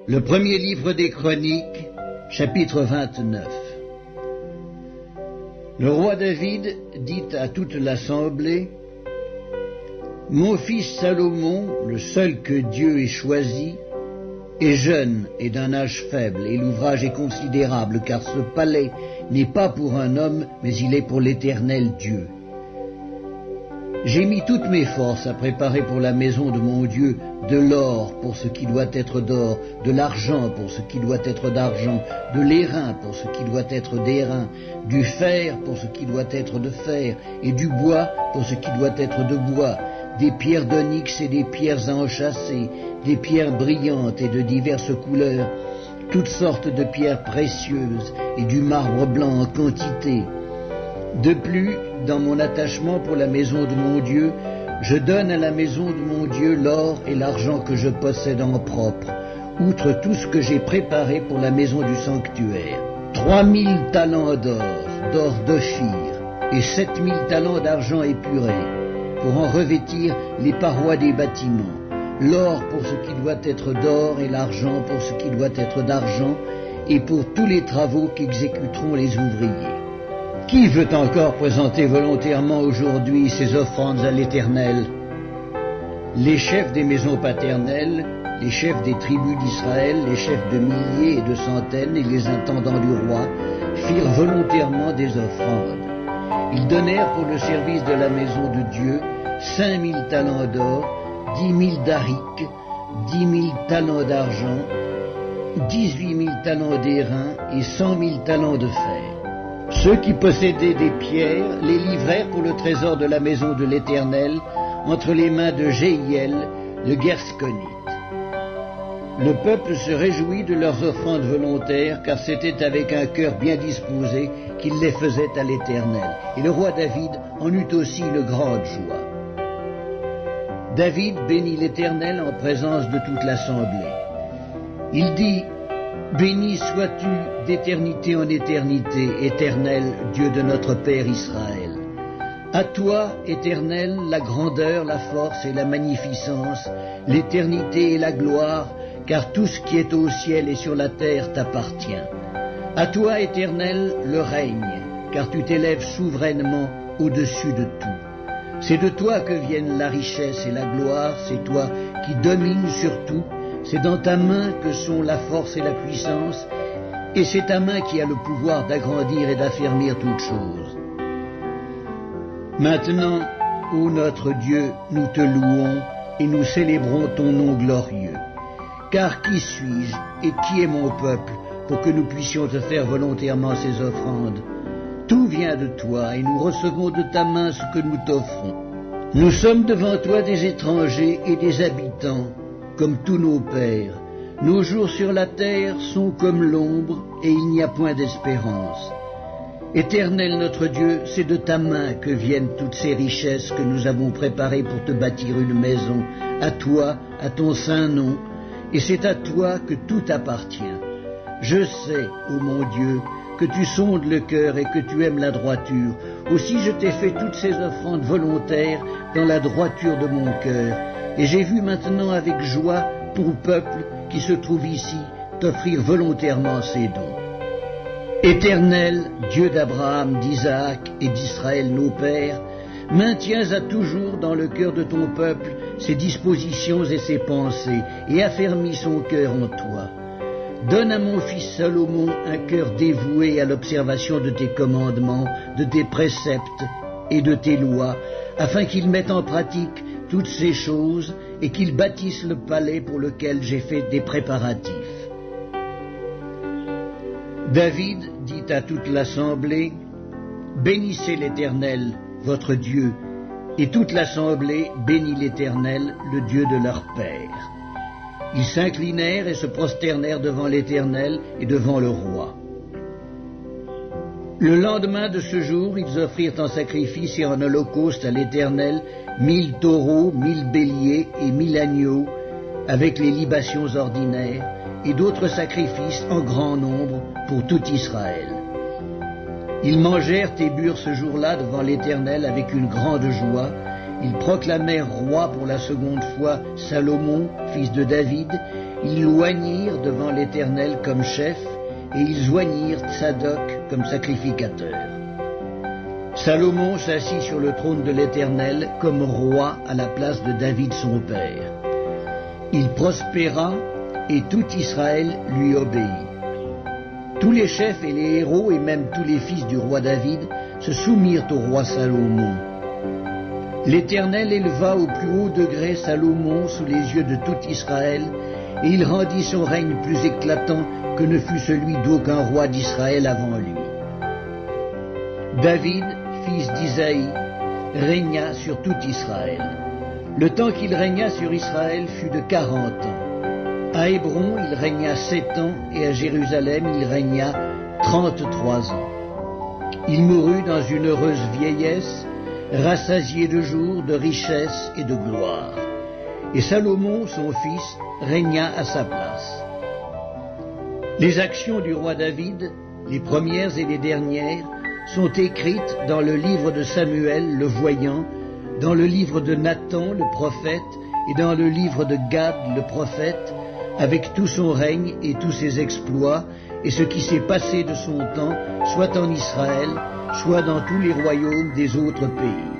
Le premier livre des Chroniques, chapitre 29. Le roi David dit à toute l'assemblée: « Mon fils Salomon, le seul que Dieu ait choisi, est jeune et d'un âge faible, et l'ouvrage est considérable, car ce palais n'est pas pour un homme, mais il est pour l'Éternel Dieu. J'ai mis toutes mes forces à préparer pour la maison de mon Dieu de l'or pour ce qui doit être d'or, de l'argent pour ce qui doit être d'argent, de l'airain pour ce qui doit être d'airain, du fer pour ce qui doit être de fer, et du bois pour ce qui doit être de bois, des pierres d'onyx et des pierres à enchâsser, des pierres brillantes et de diverses couleurs, toutes sortes de pierres précieuses et du marbre blanc en quantité. De plus, dans mon attachement pour la maison de mon Dieu, je donne à la maison de mon Dieu l'or et l'argent que je possède en propre, outre tout ce que j'ai préparé pour la maison du sanctuaire. 3000 talents d'or d'Ophir, et 7000 talents d'argent épuré, pour en revêtir les parois des bâtiments, l'or pour ce qui doit être d'or et l'argent pour ce qui doit être d'argent, et pour tous les travaux qu'exécuteront les ouvriers. Qui veut encore présenter volontairement aujourd'hui ses offrandes à l'Éternel? Les chefs des maisons paternelles, les chefs des tribus d'Israël, les chefs de milliers et de centaines et les intendants du roi firent volontairement des offrandes. Ils donnèrent pour le service de la maison de Dieu 5000 talents d'or, 10 000 d'aric, 10 000 talents d'argent, 18 000 talents d'airain et 100 000 talents de fer. Ceux qui possédaient des pierres les livrèrent pour le trésor de la maison de l'Éternel entre les mains de Jéhiel, le Guersconite. Le peuple se réjouit de leurs offrandes volontaires, car c'était avec un cœur bien disposé qu'ils les faisaient à l'Éternel. Et le roi David en eut aussi une grande joie. David bénit l'Éternel en présence de toute l'assemblée. Il dit: Béni sois-tu d'éternité en éternité, Éternel, Dieu de notre Père Israël. À toi, Éternel, la grandeur, la force et la magnificence, l'éternité et la gloire, car tout ce qui est au ciel et sur la terre t'appartient. À toi, Éternel, le règne, car tu t'élèves souverainement au-dessus de tout. C'est de toi que viennent la richesse et la gloire, c'est toi qui domines sur tout. C'est dans ta main que sont la force et la puissance, et c'est ta main qui a le pouvoir d'agrandir et d'affermir toutes choses. Maintenant, ô notre Dieu, nous te louons et nous célébrons ton nom glorieux. Car qui suis-je et qui est mon peuple pour que nous puissions te faire volontairement ces offrandes? Tout vient de toi et nous recevons de ta main ce que nous t'offrons. Nous sommes devant toi des étrangers et des habitants, comme tous nos pères. Nos jours sur la terre sont comme l'ombre, et il n'y a point d'espérance. Éternel notre Dieu, c'est de ta main que viennent toutes ces richesses que nous avons préparées pour te bâtir une maison, à toi, à ton saint nom, et c'est à toi que tout appartient. Je sais, ô mon Dieu, que tu sondes le cœur et que tu aimes la droiture. Aussi je t'ai fait toutes ces offrandes volontaires dans la droiture de mon cœur, et j'ai vu maintenant avec joie ton peuple qui se trouve ici t'offrir volontairement ses dons. Éternel, Dieu d'Abraham, d'Isaac et d'Israël nos pères, maintiens à toujours dans le cœur de ton peuple ses dispositions et ses pensées, et affermis son cœur en toi. Donne à mon fils Salomon un cœur dévoué à l'observation de tes commandements, de tes préceptes et de tes lois, afin qu'il mette en pratique toutes ces choses et qu'il bâtisse le palais pour lequel j'ai fait des préparatifs. David dit à toute l'assemblée: Bénissez l'Éternel, votre Dieu, et toute l'assemblée bénit l'Éternel, le Dieu de leur père. Ils s'inclinèrent et se prosternèrent devant l'Éternel et devant le roi. Le lendemain de ce jour, ils offrirent en sacrifice et en holocauste à l'Éternel 1000 taureaux, 1000 béliers et 1000 agneaux, avec les libations ordinaires, et d'autres sacrifices en grand nombre pour tout Israël. Ils mangèrent et burent ce jour-là devant l'Éternel avec une grande joie. Ils proclamèrent roi pour la seconde fois Salomon, fils de David, ils l'oignirent devant l'Éternel comme chef, et ils oignirent Tsadok comme sacrificateur. Salomon s'assit sur le trône de l'Éternel comme roi à la place de David son père. Il prospéra, et tout Israël lui obéit. Tous les chefs et les héros, et même tous les fils du roi David, se soumirent au roi Salomon. L'Éternel éleva au plus haut degré Salomon sous les yeux de tout Israël, et il rendit son règne plus éclatant que ne fut celui d'aucun roi d'Israël avant lui. David, fils d'Isaïe, régna sur tout Israël. Le temps qu'il régna sur Israël fut de 40 ans. À Hébron, il régna 7 ans, et à Jérusalem, il régna 33 ans. Il mourut dans une heureuse vieillesse, rassasié de jours, de richesse et de gloire. Et Salomon, son fils, régna à sa place. Les actions du roi David, les premières et les dernières, sont écrites dans le livre de Samuel le voyant, dans le livre de Nathan le prophète et dans le livre de Gad le prophète, avec tout son règne et tous ses exploits et ce qui s'est passé de son temps, soit en Israël, soit dans tous les royaumes des autres pays.